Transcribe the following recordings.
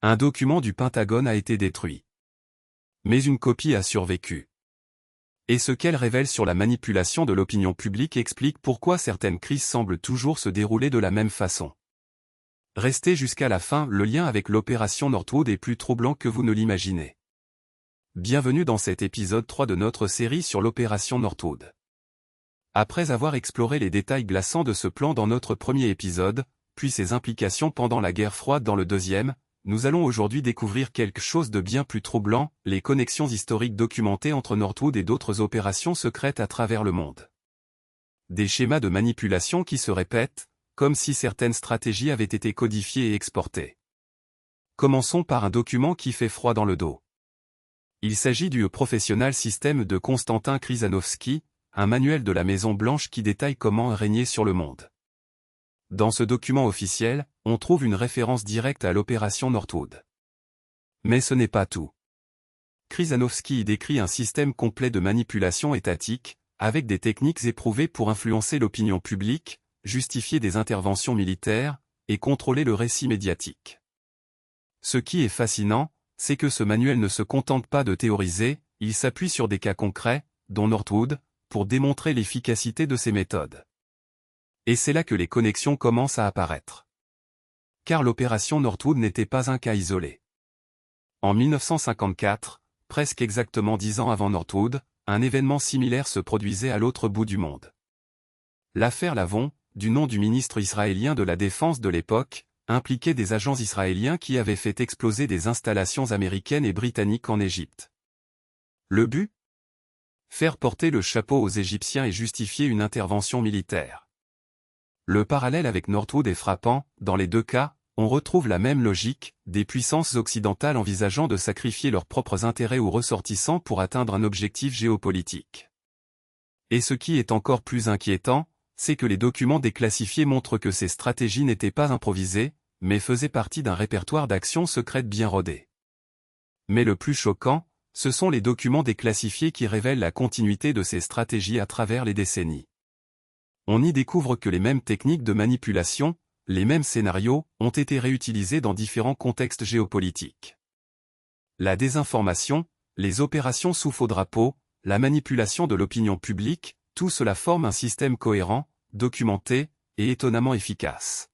Un document du Pentagone a été détruit. Mais une copie a survécu. Et ce qu'elle révèle sur la manipulation de l'opinion publique explique pourquoi certaines crises semblent toujours se dérouler de la même façon. Restez jusqu'à la fin, le lien avec l'opération Northwood est plus troublant que vous ne l'imaginez. Bienvenue dans cet épisode 3 de notre série sur l'opération Northwood. Après avoir exploré les détails glaçants de ce plan dans notre premier épisode, puis ses implications pendant la guerre froide dans le deuxième, nous allons aujourd'hui découvrir quelque chose de bien plus troublant, les connexions historiques documentées entre Northwood et d'autres opérations secrètes à travers le monde. Des schémas de manipulation qui se répètent, comme si certaines stratégies avaient été codifiées et exportées. Commençons par un document qui fait froid dans le dos. Il s'agit du Professional System de Konstantin Kryžanovský, un manuel de la Maison Blanche qui détaille comment régner sur le monde. Dans ce document officiel, on trouve une référence directe à l'opération Northwood. Mais ce n'est pas tout. Kryžanovský y décrit un système complet de manipulation étatique, avec des techniques éprouvées pour influencer l'opinion publique, justifier des interventions militaires, et contrôler le récit médiatique. Ce qui est fascinant, c'est que ce manuel ne se contente pas de théoriser, il s'appuie sur des cas concrets, dont Northwood, pour démontrer l'efficacité de ces méthodes. Et c'est là que les connexions commencent à apparaître. Car l'opération Northwood n'était pas un cas isolé. En 1954, presque exactement 10 ans avant Northwood, un événement similaire se produisait à l'autre bout du monde. L'affaire Lavon, du nom du ministre israélien de la Défense de l'époque, impliquait des agents israéliens qui avaient fait exploser des installations américaines et britanniques en Égypte. Le but ? Faire porter le chapeau aux Égyptiens et justifier une intervention militaire. Le parallèle avec Northwood est frappant, dans les deux cas, on retrouve la même logique, des puissances occidentales envisageant de sacrifier leurs propres intérêts aux ressortissants pour atteindre un objectif géopolitique. Et ce qui est encore plus inquiétant, c'est que les documents déclassifiés montrent que ces stratégies n'étaient pas improvisées, mais faisaient partie d'un répertoire d'actions secrètes bien rodé. Mais le plus choquant, ce sont les documents déclassifiés qui révèlent la continuité de ces stratégies à travers les décennies. On y découvre que les mêmes techniques de manipulation, les mêmes scénarios, ont été réutilisés dans différents contextes géopolitiques. La désinformation, les opérations sous faux drapeau, la manipulation de l'opinion publique, tout cela forme un système cohérent, documenté, et étonnamment efficace.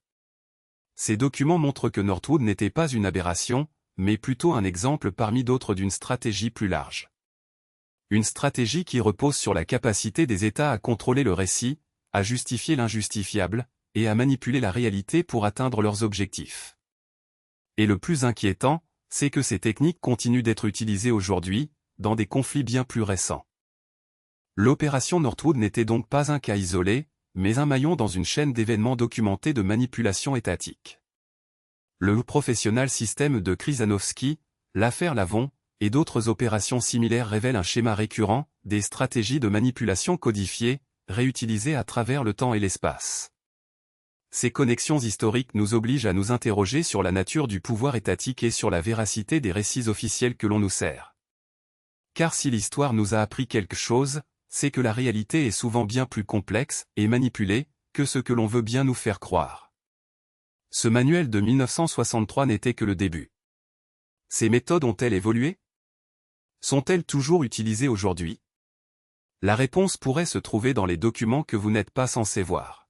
Ces documents montrent que Northwood n'était pas une aberration, mais plutôt un exemple parmi d'autres d'une stratégie plus large. Une stratégie qui repose sur la capacité des États à contrôler le récit, à justifier l'injustifiable, et à manipuler la réalité pour atteindre leurs objectifs. Et le plus inquiétant, c'est que ces techniques continuent d'être utilisées aujourd'hui, dans des conflits bien plus récents. L'opération Northwood n'était donc pas un cas isolé, mais un maillon dans une chaîne d'événements documentés de manipulation étatique. Le Professional System de Kryžanovský, l'affaire Lavon, et d'autres opérations similaires révèlent un schéma récurrent, des stratégies de manipulation codifiées, réutilisées à travers le temps et l'espace. Ces connexions historiques nous obligent à nous interroger sur la nature du pouvoir étatique et sur la véracité des récits officiels que l'on nous sert. Car si l'histoire nous a appris quelque chose, c'est que la réalité est souvent bien plus complexe et manipulée que ce que l'on veut bien nous faire croire. Ce manuel de 1963 n'était que le début. Ces méthodes ont-elles évolué? Sont-elles toujours utilisées aujourd'hui? La réponse pourrait se trouver dans les documents que vous n'êtes pas censé voir.